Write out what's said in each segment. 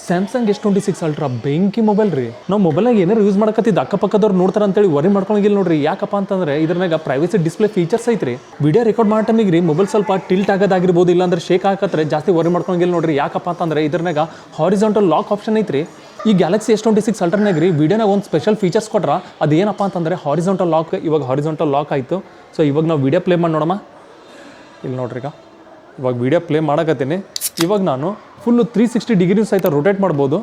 Samsung S26 ultra ಬೆಂಕಿ mobile ರೀ. ನಾವು ಮೊಬೈಲ್ನಾಗ ಏನಾರು ಯೂಸ್ ಮಾಡಕತ್ತಿದ್ದು ಅಕ್ಕಪಕ್ಕದವ್ರು ನೋಡ್ತಾರೆ ಅಂತೇಳಿ ವರಿ ಮಾಡ್ಕೊಳಂಗಿಲ್ಲ ನೋಡ್ರಿ. ಯಾಕಪ್ಪ ಅಂತಂದ್ರೆ ಇದ್ರಾಗ ಪ್ರೈವಸಿ ಡಿಸ್ಪ್ಲೇ ಫೀಚರ್ಸ್ ಐತ್ರಿ. ವಿಡಿಯೋ ರೆಕಾರ್ಡ್ ಮಾಡೋ ಟೈಮಿಗೆ ರೀ ಮೊಬೈಲ್ ಸ್ವಲ್ಪ ಟಿಲ್ಟ್ ಆಗೋದಾಗಿರ್ಬೋದು, ಇಲ್ಲಾಂದ್ರೆ ಶೇಕ್ ಹಾಕತ್ರೆ ಜಾಸ್ತಿ ವರಿ ಮಾಡ್ಕೊಳಂಗಿಲ್ಲ ನೋಡ್ರಿ. ಯಾಕಪ್ಪ ಅಂತಂದ್ರೆ ಇದ್ರಾಗ ಹಾರಿಜಾಂಟಲ್ ಲಾಕ್ ಆಪ್ಷನ್ ಐತ್ರಿ. ಈ ಗ್ಯಾಲಕ್ಸಿ S26 ಅಲ್ಟ್ರಾನಾಗ ರೀ ವಿಡಿಯೋನಾಗ ಒಂದು ಸ್ಪೆಷಲ್ ಫೀಚರ್ಸ್ ಕೊಟ್ರ. ಅದೇನಪ್ಪ ಅಂತಂದ್ರೆ ಹಾರಿಜಾಂಟಲ್ ಲಾಕ್. ಇವಾಗ ಹಾರಿಜಾಂಟಲ್ ಲಾಕ್ ಆಯಿತು. ಸೊ ಇವಾಗ ನಾವು ವಿಡಿಯೋ ಪ್ಲೇ ಮಾಡಿ ನೋಡಮ್ಮ. ಇಲ್ಲಿ ನೋಡ್ರಿ, ಇವಾಗ ವಿಡಿಯೋ ಪ್ಲೇ ಮಾಡಕತ್ತೀನಿ. ಇವಾಗ ನಾನು ಫುಲ್ಲು 360 ಡಿಗ್ರಿ ಸಹಿತ ರೊಟೇಟ್ ಮಾಡ್ಬೋದು.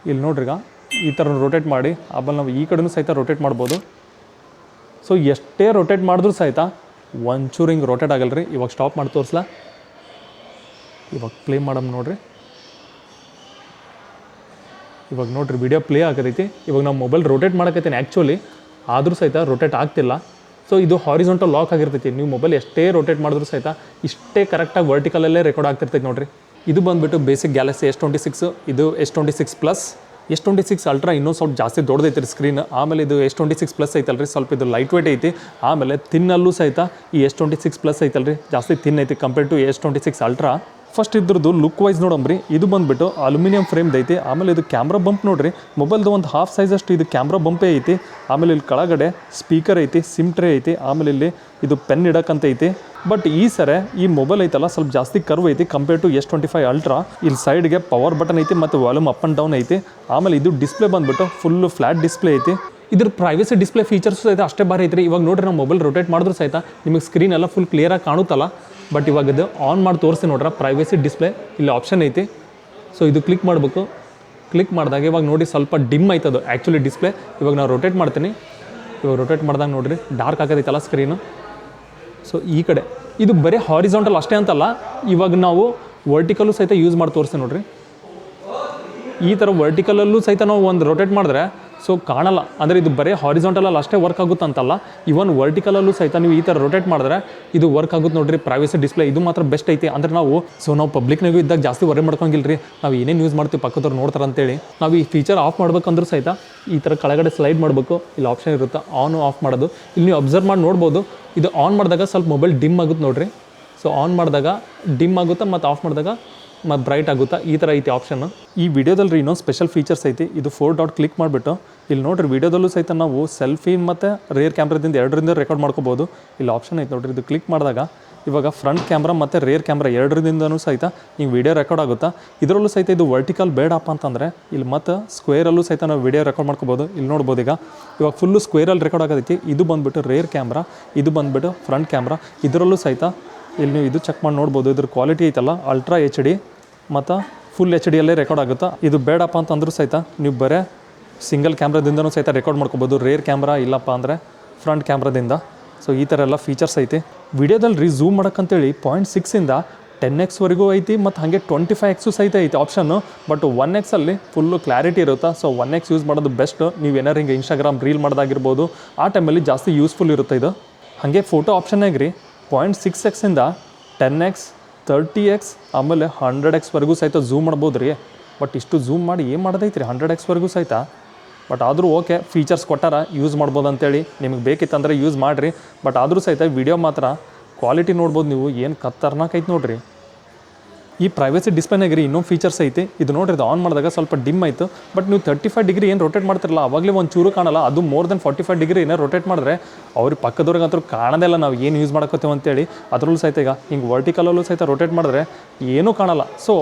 ಇಲ್ಲಿ ನೋಡ್ರಿ, ಈ ಥರ ರೊಟೇಟ್ ಮಾಡಿ ಆಮೇಲೆ ನಾವು ಈ ಕಡೆನೂ ಸಹಿತ ರೊಟೇಟ್ ಮಾಡ್ಬೋದು. ಸೊ ಎಷ್ಟೇ ರೊಟೇಟ್ ಮಾಡಿದ್ರೂ ಸಹಿತ ಒಂಚೂರು ಹಿಂಗೆ ರೊಟೇಟ್ ಆಗಲ್ಲ ರೀ. ಇವಾಗ ಸ್ಟಾಪ್ ಮಾಡಿ ತೋರಿಸ್ಲಾ. ಇವಾಗ ಪ್ಲೇ ಮಾಡಮ್ ನೋಡ್ರಿ. ಇವಾಗ ನೋಡ್ರಿ ವಿಡಿಯೋ ಪ್ಲೇ ಆಗತೈತಿ. ಇವಾಗ ನಾವು ಮೊಬೈಲ್ ರೊಟೇಟ್ ಮಾಡಕತ್ತೀನಿ ಆ್ಯಕ್ಚುಲಿ, ಆದರೂ ಸಹಿತ ರೊಟೇಟ್ ಆಗ್ತಿಲ್ಲ. ಸೊ ಇದು ಹಾರಿಜಾಂಟಲ್ ಲಾಕ್ ಆಗಿರ್ತೈತಿ. ನೀವು ಮೊಬೈಲ್ ಎಷ್ಟೇ ರೊಟೇಟ್ ಮಾಡಿದ್ರು ಸಹಿತ ಇಷ್ಟೇ ಕರೆಕ್ಟಾಗಿ ವರ್ಟಿಕಲಲ್ಲೇ ರೆಕಾರ್ಡ್ ಆಗ್ತಿರ್ತೈತಿ ನೋಡ್ರಿ. ಇದು ಬಂದುಬಿಟ್ಟು ಬೇಸಿಕ್ ಗ್ಯಾಲಕ್ಸಿ S26. ಇದು S26 ಪ್ಲಸ್. S26 ಅಲ್ಟ್ರಾ ಇನ್ನೂ ಸ್ವಲ್ಪ ಜಾಸ್ತಿ ದೊಡ್ಡದೈತಿ ರೀ ಸ್ಕ್ರೀನ್. ಆಮೇಲೆ ಇದು S26 ಪ್ಲಸ್ ಐತಲ್ರಿ, ಸ್ವಲ್ಪ ಇದು ಲೈಟ್ ವೇಟ್ ಐತಿ. ಆಮೇಲೆ ತಿನ್ನಲ್ಲೂ ಸಹಿತ ಈ S26 ಪ್ಲಸ್ ಐತಲ್ರಿ, ಜಾಸ್ತಿ ತಿನ್ ಐತಿ compare to S26 ultra. First ಇದ್ರದ್ದು ಲುಕ್ ವೈಸ್ ನೋಡಂಬ್ರಿ. ಇದು ಬಂದುಬಿಟ್ಟು ಅಲ್ಯೂಮಿನಿಯಂ ಫ್ರೇಮ್ದು ಐತಿ. ಆಮೇಲೆ ಇದು ಕ್ಯಾಮ್ರಾ ಬಂಪ್ ನೋಡ್ರಿ, ಮೊಬೈಲ್ದು ಒಂದು ಹಾಫ್ ಸೈಜ್ ಅಷ್ಟು ಇದು ಕ್ಯಾಮ್ರಾ ಬಂಪೇ ಐತಿ. ಆಮೇಲೆ ಇಲ್ಲಿ ಕೆಳಗಡೆ ಸ್ಪೀಕರ್ ಐತಿ, ಸಿಮ್ ಟ್ರೇ ಐತಿ. ಆಮೇಲೆ ಇಲ್ಲಿ ಇದು ಪೆನ್ ಇಡಕ್ಕಂತ ಐತಿ. ಬಟ್ ಈ ಸರಿ ಈ ಮೊಬೈಲ್ ಐತಲ್ಲ ಸ್ವಲ್ಪ ಜಾಸ್ತಿ ಕರ್ವ್ ಐತಿ ಕಂಪೇರ್ ಟು S25 ಅಲ್ಟ್ರಾ. ಇಲ್ಲಿ ಸೈಡ್ಗೆ ಪವರ್ ಬಟನ್ ಐತಿ ಮತ್ತು ವಾಲ್ಯೂಮ್ ಅಪ್ ಆ್ಯಂಡ್ ಡೌನ್ ಐತಿ. ಆಮೇಲೆ ಇದು ಡಿಸ್ಪ್ಲೇ ಬಂದುಬಿಟ್ಟು ಫುಲ್ಲು ಫ್ಲ್ಯಾಟ್ ಡಿಸ್ಪ್ಲೇ ಐತಿ. ಇದ್ರ ಪ್ರೈವಸಿ ಡಿಸ್ಪ್ಲೇ ಫೀಚರ್ಸ್ ಸಹಿತ ಅಷ್ಟೇ ಬಾರಿ ಐತ್ರಿ. ಇವಾಗ ನೋಡ್ರಿ, ನಾವು ಮೊಬೈಲ್ ರೊಟೇಟ್ ಮಾಡಿದ್ರು ಸಹಿತ ನಿಮಗೆ ಸ್ಕ್ರೀನ್ ಎಲ್ಲ ಫುಲ್ ಕ್ಲಿಯರಾಗಿ ಕಾಣುತ್ತಲ್ಲ. ಬಟ್ ಇವಾಗ ಇದು ಆನ್ ಮಾಡಿ ತೋರಿಸಿ ನೋಡ್ರೆ, ಪ್ರೈವಸಿ ಡಿಸ್ಪ್ಲೇ ಇಲ್ಲಿ ಆಪ್ಷನ್ ಐತಿ. ಸೊ ಇದು ಕ್ಲಿಕ್ ಮಾಡಬೇಕು. ಕ್ಲಿಕ್ ಮಾಡಿದಾಗ ಇವಾಗ ನೋಡಿ ಸ್ವಲ್ಪ ಡಿಮ್ ಆಯ್ತದು ಆ್ಯಕ್ಚುಲಿ ಡಿಸ್ಪ್ಲೇ. ಇವಾಗ ನಾವು ರೊಟೇಟ್ ಮಾಡ್ತೀನಿ. ಇವಾಗ ರೊಟೇಟ್ ಮಾಡಿದಾಗ ನೋಡಿರಿ ಡಾರ್ಕ್ ಆಗತೈತಲ್ಲ ಸ್ಕ್ರೀನು. ಸೊ ಈ ಕಡೆ ಇದು ಬರೀ ಹಾರಿಜಾಂಟಲ್ ಅಷ್ಟೇ ಅಂತಲ್ಲ, ಇವಾಗ ನಾವು ವರ್ಟಿಕಲ್ಲು ಸಹಿತ ಯೂಸ್ ಮಾಡಿ ತೋರಿಸ್ತೀನಿ ನೋಡಿರಿ. ಈ ಥರ ವರ್ಟಿಕಲಲ್ಲೂ ಸಹಿತ ನಾವು ಒಂದು ರೊಟೇಟ್ ಮಾಡಿದ್ರೆ ಸೊ ಕಾಣಲ್ಲ. ಅಂದರೆ ಇದು ಬರೀ ಹಾರಿಜಾಂಟಲಲ್ಲಿ ಅಷ್ಟೇ ವರ್ಕ್ ಆಗುತ್ತೆ ಅಂತಲ್ಲ, ಇವನ್ ವರ್ಟಿಕಲಲ್ಲೂ ಸಹಿತ ನೀವು ಈ ಥರ ರೊಟೇಟ್ ಮಾಡಿದ್ರೆ ಇದು ವರ್ಕ್ ಆಗುತ್ತೆ ನೋಡಿರಿ. ಪ್ರೈವಸಿ ಡಿಸ್ಪ್ಲೇ ಇದು ಮಾತ್ರ ಬೆಸ್ಟ್ ಐತಿ. ಅಂದರೆ ನಾವು ಪಬ್ಲಿಕ್ನಾಗೂ ಇದ್ದಾಗ ಜಾಸ್ತಿ ವರಿ ಮಾಡ್ಕೊಂಗಿಲ್ಲ ರೀ. ನಾವು ಏನೇನು ಯೂಸ್ ಮಾಡ್ತೀವಿ ಪಕ್ಕದವ್ರು ನೋಡ್ತಾರೆ ಅಂತೇಳಿ. ನಾವು ಈ ಫೀಚರ್ ಆಫ್ ಮಾಡ್ಬೇಕಂದ್ರೂ ಸಹಿತ ಈ ಥರ ಕೆಳಗಡೆ ಸ್ಲೈಡ್ ಮಾಡಬೇಕು. ಇಲ್ಲಿ ಆಪ್ಷನ್ ಇರುತ್ತೆ ಆನ್ ಆಫ್ ಮಾಡೋದು. ಇಲ್ಲಿ ನೀವು ಅಬ್ಸರ್ವ್ ಮಾಡಿ ನೋಡ್ಬೋದು, ಇದು ಆನ್ ಮಾಡಿದಾಗ ಸ್ವಲ್ಪ ಮೊಬೈಲ್ ಡಿಮ್ ಆಗುತ್ತೆ ನೋಡಿರಿ. ಸೊ ಆನ್ ಮಾಡಿದಾಗ ಡಿಮ್ ಆಗುತ್ತೆ ಮತ್ತು ಆಫ್ ಮಾಡಿದಾಗ ಮತ್ತು ಬ್ರೈಟ್ ಆಗುತ್ತಾ, ಈ ಥರ ಐತಿ ಆಪ್ಷನ್. ಈ ವಿಡಿಯೋದಲ್ಲಿ ಇನ್ನೊಂದು ಸ್ಪೆಷಲ್ ಫೀಚರ್ಸ್ ಐತಿ. ಇದು 4 ಡಾಟ್ ಕ್ಲಿಕ್ ಮಾಡಿಬಿಟ್ಟು ಇಲ್ಲಿ ನೋಡಿರಿ, ವಿಡಿಯೋದಲ್ಲೂ ಸಹಿತ ನಾವು ಸೆಲ್ಫಿ ಮತ್ತು ರೇರ್ ಕ್ಯಾಮ್ರಾದಿಂದ ಎರಡರಿಂದ ರೆಕಾರ್ಡ್ ಮಾಡ್ಕೋಬೋದು. ಇಲ್ಲಿ ಆಪ್ಷನ್ ಐತೆ ನೋಡಿರಿ. ಇದು ಕ್ಲಿಕ್ ಮಾಡಿದಾಗ ಇವಾಗ ಫ್ರಂಟ್ ಕ್ಯಾಮ್ರಾ ಮತ್ತು ರೇರ್ ಕ್ಯಾಮ್ರಾ ಎರಡರಿಂದನೂ ಸಹಿತ ನೀವು ವಿಡಿಯೋ ರೆಕಾರ್ಡ್ ಆಗುತ್ತಾ. ಇದರಲ್ಲೂ ಸಹಿತ ಇದು ವರ್ಟಿಕಲ್ ಬೇಡಪ್ಪ ಅಂತಂದರೆ ಇಲ್ಲಿ ಮತ್ತು ಸ್ಕ್ವೇರಲ್ಲೂ ಸಹಿತ ನಾವು ವಿಡಿಯೋ ರೆಕಾರ್ಡ್ ಮಾಡ್ಕೋಬೋದು. ಇಲ್ಲಿ ನೋಡ್ಬೋದು, ಇವಾಗ ಫುಲ್ಲು ಸ್ಕ್ವೇರಲ್ಲಿ ರೆಕಾರ್ಡ್ ಆಗೋದೈತಿ. ಇದು ಬಂದುಬಿಟ್ಟು ರೇರ್ ಕ್ಯಾಮ್ರಾ, ಇದು ಬಂದುಬಿಟ್ಟು ಫ್ರಂಟ್ ಕ್ಯಾಮ್ರಾ. ಇದರಲ್ಲೂ ಸಹಿತ ಇಲ್ಲಿ ನೀವು ಇದು ಚೆಕ್ ಮಾಡಿ ನೋಡ್ಬೋದು. ಇದ್ರ ಕ್ವಾಲಿಟಿ ಐತಲ್ಲ ಅಲ್ಟ್ರಾ HD ಮತ್ತು ಫುಲ್ HD ರೆಕಾರ್ಡ್ ಆಗುತ್ತಾ. ಇದು ಬೇಡಪ್ಪ ಅಂತಂದ್ರೂ ಸಹಿತ ನೀವು ಬರೀ ಸಿಂಗಲ್ ಕ್ಯಾಮ್ರಾದಿಂದನೂ ಸಹಿತ ರೆಕಾರ್ಡ್ ಮಾಡ್ಕೋಬೋದು. ರೇರ್ ಕ್ಯಾಮ್ರಾ ಇಲ್ಲಪ್ಪ ಅಂದರೆ ಫ್ರಂಟ್ ಕ್ಯಾಮ್ರಾದಿಂದ. ಸೊ ಈ ಥರ ಎಲ್ಲ ಫೀಚರ್ಸ್ ಐತಿ. ವಿಡಿಯೋದಲ್ಲಿ ಝೂಮ್ ಮಾಡೋಕ್ಕಂತೇಳಿ 0.6ಇಂದ 10x ವರೆಗೂ ಐತಿ ಮತ್ತು ಹಾಗೆ 25x ಸಹಿತ ಐತಿ ಆಪ್ಷನ್ನು. ಬಟ್ 1x ಅಲ್ಲಿ ಫುಲ್ಲು ಕ್ಲಾರಿಟಿ ಇರುತ್ತೆ. ಸೊ 1x ಯೂಸ್ ಮಾಡೋದು ಬೆಸ್ಟ್. ನೀವು ಏನಾರು ಹಿಂಗೆ ಇನ್ಸ್ಟಾಗ್ರಾಮ್ ರೀಲ್ ಮಾಡೋದಾಗಿರ್ಬೋದು, ಆ ಟೈಮಲ್ಲಿ ಜಾಸ್ತಿ ಯೂಸ್ಫುಲ್ ಇರುತ್ತೆ ಇದು. ಹಾಗೆ ಫೋಟೋ ಆಪ್ಷನ್ನಾಗ ರೀ 0.6xಯಿಂದ 10x 30x ಆಮೇಲೆ 100x ವರೆಗೂ ಸಹಿತ ಝೂಮ್ ಮಾಡ್ಬೋದು ರೀ. ಬಟ್ ಇಷ್ಟು ಝೂಮ್ ಮಾಡಿ ಏನು ಮಾಡೋದೈತಿ ರೀ 100x ವರೆಗೂ ಸಹಿತ. ಬಟ್ ಆದರೂ ಓಕೆ, ಫೀಚರ್ಸ್ ಕೊಟ್ಟಾರ ಯೂಸ್ ಮಾಡ್ಬೋದು ಅಂತೇಳಿ. ನಿಮಗೆ ಬೇಕಿತ್ತಂದರೆ ಯೂಸ್ ಮಾಡಿರಿ. ಬಟ್ ಆದರೂ ಸಹಿತ ವಿಡಿಯೋ ಮಾತ್ರ ಕ್ವಾಲಿಟಿ ನೋಡ್ಬೋದು ನೀವು, ಏನು ಖತರ್ನಾಕ್ ಐತೆ ನೋಡಿರಿ. ಈ ಪ್ರೈವಸಿ ಡಿಸ್ಪ್ಲೇನಾಗ ರೀ ಇನ್ನೊಂದು ಫೀಚರ್ಸ್ ಐತಿ. ಇದು ನೋಡ್ರಿ, ಇದು ಆನ್ ಮಾಡಿದಾಗ ಸ್ವಲ್ಪ ಡಿಮ್ ಆಯಿತು. ಬಟ್ ನೀವು 35 ಡಿಗ್ರಿ ಏನು ರೊಟೇಟ್ ಮಾಡ್ತಿರಲ್ಲ ಅವಾಗಲೇ ಒಂದು ಚೂರು ಕಾಣಲ್ಲ. ಅದು ಮೋರ್ ದೆನ್ 45 ಡಿಗ್ರಿ ಏನೋ ರೊಟೇಟ್ ಮಾಡಿದ್ರೆ ಅವ್ರಿಗೆ ಪಕ್ಕದವ್ರಿಗಂತೂ ಕಾಣೋದೇ ಇಲ್ಲ ನಾವು ಏನು ಯೂಸ್ ಮಾಡಕತ್ತೀವಿ ಅಂತೇಳಿ. ಅದರಲ್ಲೂ ಸಹಿತ ಈಗ ಹಿಂಗೆ ವರ್ಟಿಕಲಲ್ಲೂ ಸಹಿತ ರೊಟೇಟ್ ಮಾಡಿದ್ರೆ ಏನೂ ಕಾಣಲ್ಲ. ಸೊ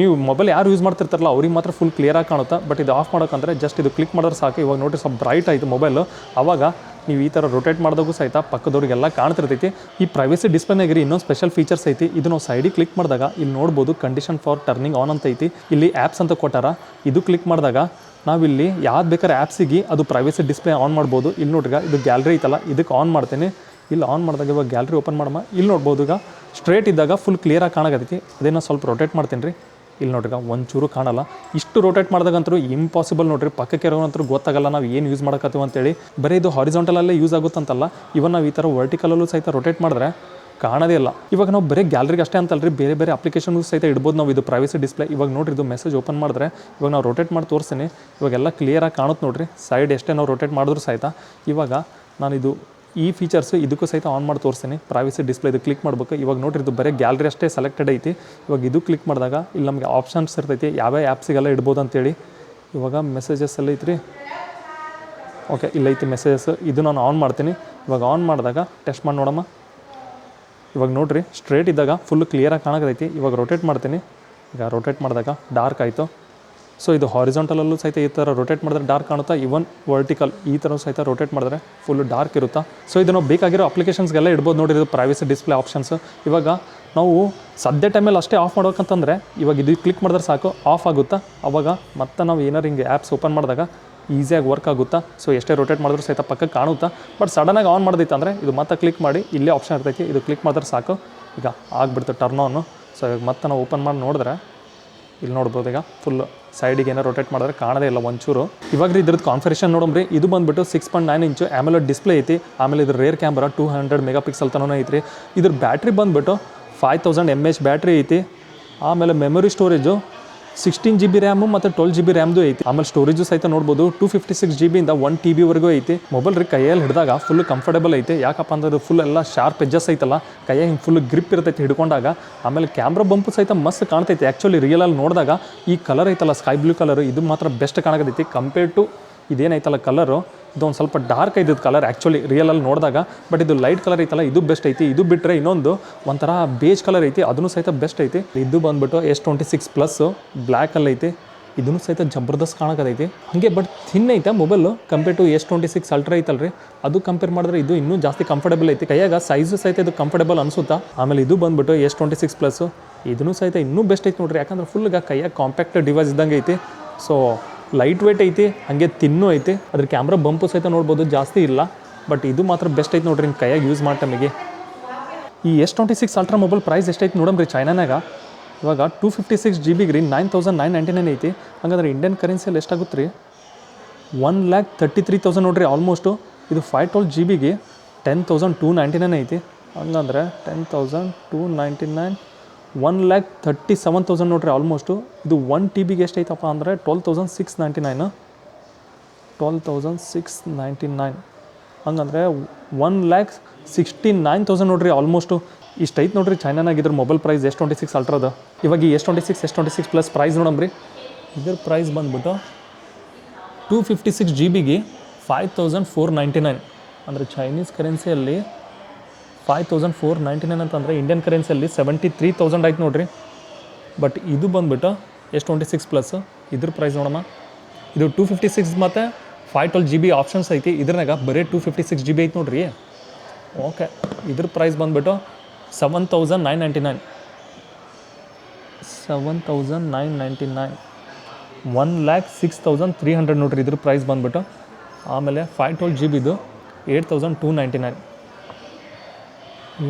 ನೀವು ಮೊಬೈಲ್ ಯಾರು ಯೂಸ್ ಮಾಡ್ತಿರ್ತಾರಲ್ಲ ಅವ್ರಿಗೆ ಮಾತ್ರ ಫುಲ್ ಕ್ಲಿಯರಾಗಿ ಕಾಣುತ್ತೆ. ಬಟ್ ಇದು ಆಫ್ ಮಾಡೋಕ್ಕಂದ್ರೆ ಜಸ್ಟ್ ಇದು ಕ್ಲಿಕ್ ಮಾಡಿದ್ರೆ ಸಾಕು. ಇವಾಗ ನೋಡಿರಿ ಸ್ವಲ್ಪ ಬ್ರೈಟ್ ಆಯಿತು ಮೊಬೈಲು. ಆವಾಗ ನೀವು ಈ ಥರ ರೊಟೇಟ್ ಮಾಡಿದಾಗೂ ಸಹಿತ ಪಕ್ಕದವ್ರಿಗೆಲ್ಲ ಕಾಣ್ತಿರ್ತೈತಿ. ಈ ಪ್ರೈವಸಿ ಡಿಸ್ಪ್ಲೇನಾಗಿರಿ ಇನ್ನೊಂದು ಸ್ಪೆಷಲ್ ಫೀಚರ್ಸ್ ಐತಿ. ಇದು ನಾವು ಸೈಡಿಗೆ ಕ್ಲಿಕ್ ಮಾಡಿದಾಗ ಇಲ್ಲಿ ನೋಡ್ಬೋದು ಕಂಡೀಷನ್ ಫಾರ್ ಟರ್ನಿಂಗ್ ಆನ್ ಅಂತ ಐತಿ. ಇಲ್ಲಿ ಆ್ಯಪ್ಸ್ ಅಂತ ಕೊಟ್ಟಾರ. ಇದು ಕ್ಲಿಕ್ ಮಾಡಿದಾಗ ನಾವಿಲ್ಲಿ ಯಾವ್ದು ಬೇಕಾದ್ರೆ ಆ್ಯಪ್ಸಿಗೆ ಅದು ಪ್ರೈವಸಿ ಡಿಸ್ಪ್ಲೇ ಆನ್ ಮಾಡ್ಬೋದು. ಇಲ್ಲಿ ನೋಡ್ರಿ, ಇದು ಗ್ಯಾಲರಿ ಐತಲ್ಲ, ಇದಕ್ಕೆ ಆನ್ ಮಾಡ್ತೀನಿ. ಇಲ್ಲಿ ಆನ್ ಮಾಡಿದಾಗ ಇವಾಗ ಗ್ಯಾಲರಿ ಓಪನ್ ಮಾಡಮ್ಮ. ಇಲ್ಲಿ ನೋಡ್ಬೋದು, ಈಗ ಸ್ಟ್ರೇಟ್ ಇದ್ದಾಗ ಫುಲ್ ಕ್ಲಿಯರಾಗಿ ಕಾಣಕತ್ತೈತಿ. ಅದೇನೋ ಸ್ವಲ್ಪ ರೊಟೇಟ್ ಮಾಡ್ತೀನಿ ರೀ. ಇಲ್ಲಿ ನೋಡ್ರಿ, ಒಂಚೂರು ಕಾಣಲ್ಲ. ಇಷ್ಟು ರೊಟೇಟ್ ಮಾಡಿದಾಗಂತೂ ಇಂಪಾಸಿಬಲ್ ನೋಡ್ರಿ. ಪಕ್ಕಕ್ಕೆ ಇರೋವಂತೂ ಗೊತ್ತಾಗಲ್ಲ ನಾವು ಏನು ಯೂಸ್ ಮಾಡಕತ್ತೀವಿ ಅಂತೇಳಿ. ಬರೀ ಇದು ಹಾರಿಜಾಂಟಲಲ್ಲೇ ಯೂಸ್ ಆಗುತ್ತಂತಲ್ಲ, ಇವನ್ ನಾವು ಈ ಥರ ವರ್ಟಿಕಲಲ್ಲೂ ಸಹಿತ ರೊಟೇಟ್ ಮಾಡಿದ್ರೆ ಕಾಣೋದೇ ಇಲ್ಲ. ಇವಾಗ ನಾವು ಬರೀ ಗ್ಯಾಲರಿಗೆ ಅಷ್ಟೇ ಅಂತಲ್ರಿ, ಬೇರೆ ಬೇರೆ ಅಪ್ಲಿಕೇಶನ್ ಸಹಿತ ಇಡ್ಬೋದು ನಾವು ಇದು ಪ್ರೈವಸಿ ಡಿಸ್ಪ್ಲೇ. ಇವಾಗ ನೋಡಿರಿ, ಇದು ಮೆಸೇಜ್ ಓಪನ್ ಮಾಡಿದ್ರೆ ಇವಾಗ ನಾವು ರೊಟೇಟ್ ಮಾಡಿ ತೋರಿಸ್ತೀನಿ. ಇವಾಗೆಲ್ಲ ಕ್ಲಿಯರಾಗಿ ಕಾಣುತ್ತೆ ನೋಡಿರಿ. ಸೈಡ್ ಎಷ್ಟೇ ನಾವು ರೊಟೇಟ್ ಮಾಡಿದ್ರು ಸಹಿತ. ಇವಾಗ ನಾನು ಇದು ಈ ಫೀಚರ್ಸು ಇದಕ್ಕೂ ಸಹಿತ ಆನ್ ಮಾಡಿ ತೋರಿಸ್ತೀನಿ. ಪ್ರೈವಸಿ ಡಿಸ್ಪ್ಲೇ ಇದು ಕ್ಲಿಕ್ ಮಾಡ್ಬೇಕು. ಇವಾಗ ನೋಡ್ರಿ ಇದು ಬರೀ ಗ್ಯಾಲರಿ ಅಷ್ಟೇ ಸೆಲೆಕ್ಟೆಡ್ ಐತಿ. ಇವಾಗ ಇದು ಕ್ಲಿಕ್ ಮಾಡಿದಾಗ ಇಲ್ಲಿ ನಮಗೆ ಆಪ್ಷನ್ಸ್ ಇರ್ತೈತಿ, ಯಾವ್ಯಾವ ಆ್ಯಪ್ಸಿಗೆಲ್ಲ ಇಡ್ಬೋದು ಅಂತೇಳಿ. ಇವಾಗ ಮೆಸೇಜಸ್ ಎಲ್ಲ ಐತ್ರಿ. ಓಕೆ, ಇಲ್ಲೈತಿ ಮೆಸೇಜಸ್. ಇದು ನಾನು ಆನ್ ಮಾಡ್ತೀನಿ. ಇವಾಗ ಆನ್ ಮಾಡಿದಾಗ ಟೆಸ್ಟ್ ಮಾಡಿ ನೋಡಮ್ಮ. ಇವಾಗ ನೋಡಿರಿ ಸ್ಟ್ರೇಟ್ ಇದ್ದಾಗ ಫುಲ್ ಕ್ಲಿಯರಾಗಿ ಕಾಣಕತ್ತೈತಿ. ಇವಾಗ ರೊಟೇಟ್ ಮಾಡ್ತೀನಿ. ಈಗ ರೊಟೇಟ್ ಮಾಡಿದಾಗ ಡಾರ್ಕ್ ಆಯಿತು. ಸೊ ಇದು ಹಾರಿಜಾಂಟಲಲ್ಲೂ ಸಹಿತ ಈ ಥರ ರೊಟೇಟ್ ಮಾಡಿದ್ರೆ ಡಾರ್ಕ್ ಕಾಣುತ್ತಾ, ಇವನ್ ವರ್ಟಿಕಲ್ ಈ ಥರ ಸಹಿತ ರೊಟೇಟ್ ಮಾಡಿದ್ರೆ ಫುಲ್ ಡಾರ್ಕ್ ಇರುತ್ತಾ. ಸೊ ಇದು ನಾವು ಬೇಕಾಗಿರೋ ಅಪ್ಲಿಕೇಶನ್ಸ್ಗೆಲ್ಲ ಇಡ್ಬೋದು ನೋಡಿರಿ. ಇದು ಪ್ರೈವಸಿ ಡಿಸ್ಪ್ಲೇ ಆಪ್ಷನ್ಸ್. ಇವಾಗ ನಾವು ಸದ್ಯ ಟೈಮಲ್ಲಿ ಅಷ್ಟೇ ಆಫ್ ಮಾಡ್ಬೇಕಂತಂದರೆ ಇವಾಗ ಇದು ಕ್ಲಿಕ್ ಮಾಡಿದ್ರೆ ಸಾಕು, ಆಫ್ ಆಗುತ್ತಾ. ಅವಾಗ ಮತ್ತೆ ನಾವು ಏನಾರು ಹಿಂಗೆ ಆ್ಯಪ್ಸ್ ಓಪನ್ ಮಾಡಿದಾಗ ಈಸಿಯಾಗಿ ವರ್ಕ್ ಆಗುತ್ತಾ. ಸೊ ಎಷ್ಟೇ ರೊಟೇಟ್ ಮಾಡಿದ್ರು ಸಹಿತ ಪಕ್ಕಕ್ಕೆ ಕಾಣುತ್ತಾ. ಬಟ್ ಸಡನ್ನಾಗಿ ಆನ್ ಮಾಡ್ದೈತೆ ಅಂದರೆ ಇದು ಮತ್ತೆ ಕ್ಲಿಕ್ ಮಾಡಿ ಇಲ್ಲೇ ಆಪ್ಷನ್ ಇರ್ತೈತಿ, ಇದು ಕ್ಲಿಕ್ ಮಾಡಿದ್ರೆ ಸಾಕು, ಈಗ ಆಗಿಬಿಡ್ತು ಟರ್ನ್ ಆನು. ಸೊ ಇವಾಗ ಮತ್ತೆ ನಾವು ಓಪನ್ ಮಾಡಿ ನೋಡಿದ್ರೆ ಇಲ್ಲಿ ನೋಡ್ಬೋದು ಈಗ ಫುಲ್ ಸೈಡಿಗೆ ಏನೋ ರೊಟೇಟ್ ಮಾಡಿದ್ರೆ ಕಾಣದೇ ಇಲ್ಲ ಒಂಚೂರು. ಇವಾಗ ಇದ್ರದ್ದು ಕಾನ್ಫಿಗರೇಷನ್ ನೋಡಮ್ರಿ. ಇದು ಬಂದುಬಿಟ್ಟು 6.9 ಇಂಚು AMOLED ಡಿಸ್ಪ್ಲೇ ಐತಿ. ಆಮೇಲೆ ಇದ್ರ ರೇರ್ ಕ್ಯಾಮ್ರಾ 200 ಮೆಗಾಪಿಕ್ಸೆಲ್ ತನಕ ಐತ್ರಿ. ಇದ್ರ ಬ್ಯಾಟ್ರಿ ಬಂದುಬಿಟ್ಟು 5000 mAh ಬ್ಯಾಟ್ರಿ ಐತಿ. ಆಮೇಲೆ ಮೆಮೊರಿ ಸ್ಟೋರೇಜು 16 GB ರ್ಯಾಮು ಮತ್ತು 12 GB ರ್ಯಾಮ್ದು ಐತಿ. ಆಮೇಲೆ ಸ್ಟೋರೇಜು ಸಹಿತ ನೋಡ್ಬೋದು 256 GB ಇಂದ 1 TB ವರೆಗೂ ಐತಿ. ಮೊಬೈಲ್ ರೀ ಕೈಯಲ್ಲಿ ಹಿಡಿದಾಗ ಫುಲ್ ಕಂಫರ್ಟೇಬಲ್ ಐತಿ. ಯಾಕಪ್ಪ ಅಂದ್ರೆ ಫುಲ್ ಎಲ್ಲ ಶಾರ್ಪ್ ಎಡ್ಜಸ್ ಐತಲ್ಲ, ಕೈಯಾಗ ಹಿಂಗೆ ಫುಲ್ ಗ್ರಿಪ್ ಇರ್ತೈತಿ ಹಿಡ್ಕೊಂಡಾಗ. ಆಮೇಲೆ ಕ್ಯಾಮ್ರಾ ಬಂಪು ಸಹಿತ ಮಸ್ತ್ ಕಾಣ್ತೈತಿ. ಆ್ಯಕ್ಚುಲಿ ರಿಯಲಲ್ಲಿ ನೋಡಿದಾಗ ಈ ಕಲರ್ ಐತಲ್ಲ ಸ್ಕೈ ಬ್ಲೂ ಕಲರ್, ಇದು ಮಾತ್ರ ಬೆಸ್ಟ್ ಕಾಣಕತ್ತೈತಿ ಕಂಪೇರ್ ಟು ಇದೇನೈತಲ್ಲ ಕಲರು. ಇದೊಂದು ಸ್ವಲ್ಪ ಡಾರ್ಕ್ ಐತದ ಕಲರ್ ಆ್ಯಕ್ಚುಲಿ ರಿಯಲಲ್ಲಿ ನೋಡಿದಾಗ. ಬಟ್ ಇದು ಲೈಟ್ ಕಲರ್ ಐತಲ್ಲ ಇದು ಬೆಸ್ಟ್ ಐತಿ. ಇದು ಬಿಟ್ಟರೆ ಇನ್ನೊಂದು ಒಂಥರ ಬೇಜ್ ಕಲರ್ ಐತಿ, ಅದನ್ನು ಸಹಿತ ಬೆಸ್ಟ್ ಐತಿ. ಇದು ಬಂದುಬಿಟ್ಟು S26 ಬ್ಲ್ಯಾಕಲ್ಲಿ ಐತಿ. ಇದನ್ನು ಸಹಿತ ಜಬರ್ದಸ್ತ್ ಕಾಣಕತ್ತೈತಿ ಹಾಗೆ. ಬಟ್ ಥಿನ್ ಐತೆ mobile compare to S26 ultra ಐತಲ್ರಿ, ಅದು ಕಂಪೇರ್ ಮಾಡಿದ್ರೆ ಇದು ಇನ್ನೂ ಜಾಸ್ತಿ ಕಂಫರ್ಟೇಬಲ್ ಐತಿ. ಕೈಯಾಗ ಸೈಜು ಸಹಿತ ಇದು ಕಂಫರ್ಟೇಬಲ್ ಅನಿಸುತ್ತಾ. ಆಮೇಲೆ ಇದು ಬಂದುಬಿಟ್ಟು S26 ಇದನ್ನು ಸಹಿತ ಇನ್ನೂ ಬೆಸ್ಟ್ ಐತಿ ನೋಡ್ರಿ. ಯಾಕಂದ್ರೆ ಫುಲ್ಗ ಕೈಯಾಗ ಕಾಂಪ್ಯಾಕ್ಟ್ ಡಿವೈಸ್ ಇದ್ದಂಗೆ ಐತಿ. ಸೊ ಲೈಟ್ ವೇಟ್ ಐತಿ, ಹಾಗೆ ತಿನ್ನೂ ಐತಿ. ಅದ್ರ ಕ್ಯಾಮ್ರಾ ಬಂಪು ಸಹಿತ ನೋಡ್ಬೋದು, ಜಾಸ್ತಿ ಇಲ್ಲ. ಬಟ್ ಇದು ಮಾತ್ರ ಬೆಸ್ಟ್ ಐತಿ ನೋಡ್ರಿ ನಿಮ್ಮ ಕೈಯಾಗ ಯೂಸ್ ಮಾಡಿ ಟೈಮಿಗೆ. ಈ S26 ಅಲ್ಟ್ರಾ ಮೊಬೈಲ್ ಪ್ರೈಸ್ ಎಷ್ಟೈತಿ ನೋಡಮ್ರಿ ಚೈನಾನಾಗ. ಇವಾಗ 256 GB ರೀ 9999 ಐತಿ. ಹಂಗಂದ್ರೆ ಇಂಡಿಯನ್ ಕರೆನ್ಸಿಯಲ್ಲಿ ಎಷ್ಟಾಗುತ್ತೆ ರೀ 1,33,000 ನೋಡ್ರಿ ಆಲ್ಮೋಸ್ಟು. ಇದು 512 GB 10,299 ಐತಿ. ಹಂಗಂದ್ರೆ 10,299 1,37,000 ನೋಡ್ರಿ ಆಲ್ಮೋಸ್ಟು. ಇದು 1 TB ಎಷ್ಟು ಐತಪ್ಪ ಅಂದರೆ 12,699 12,699 ಹಂಗಂದರೆ 1,69,000 ನೋಡ್ರಿ ಆಲ್ಮೋಸ್ಟು. ಇಷ್ಟು ಐತೆ ನೋಡ್ರಿ ಚೈನಾನಾಗಿದ್ರ ಮೊಬೈಲ್ ಪ್ರೈಸ್ S26 ಅಲ್ಟ್ರಾದ. ಇವಾಗ ಈ S26 ಪ್ಲಸ್ ಪ್ರೈಸ್ ನೋಡಮ್ರಿ. ಇದ್ರ ಪ್ರೈಸ್ ಬಂದುಬಿಟ್ಟು 256 GB 5,499 ಅಂದರೆ ಚೈನೀಸ್ ಕರೆನ್ಸಿಯಲ್ಲಿ 5,499 ಅಂತಂದರೆ ಇಂಡಿಯನ್ ಕರೆನ್ಸಿಯಲ್ಲಿ 73,000 ಆಯ್ತು ನೋಡ್ರಿ. ಬಟ್ ಇದು ಬಂದುಬಿಟ್ಟು S26 ಇದ್ರ ಪ್ರೈಸ್ ನೋಡಮ್ಮ. ಇದು 256 ಮತ್ತು 512 GB ಆಪ್ಷನ್ಸ್ ಐತಿ. ಇದ್ರಾಗ ಬರೀ 256 GB ಐತೆ ನೋಡ್ರಿ. ಓಕೆ, ಇದ್ರ ಪ್ರೈಸ್ ಬಂದುಬಿಟ್ಟು 7,999 7,999 1,06,300 ನೋಡ್ರಿ ಇದ್ರ ಪ್ರೈಸ್ ಬಂದುಬಿಟ್ಟು. ಆಮೇಲೆ 512 GBದು 8,299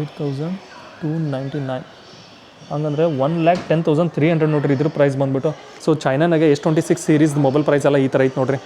8,299 ಹಂಗಂದರೆ 1,10,300 ನೋಡ್ರಿ ಇದ್ರ ಪ್ರೈಸ್ ಬಂದುಬಿಟ್ಟು. ಸೊ ಚೈನಾನಾಗೆ S26 ಸೀರೀಸ್ ಮೊಬೈಲ್ ಪ್ರೈಸ್ ಎಲ್ಲ ಈ ಥರ ಐತೆ ನೋಡ್ರಿ.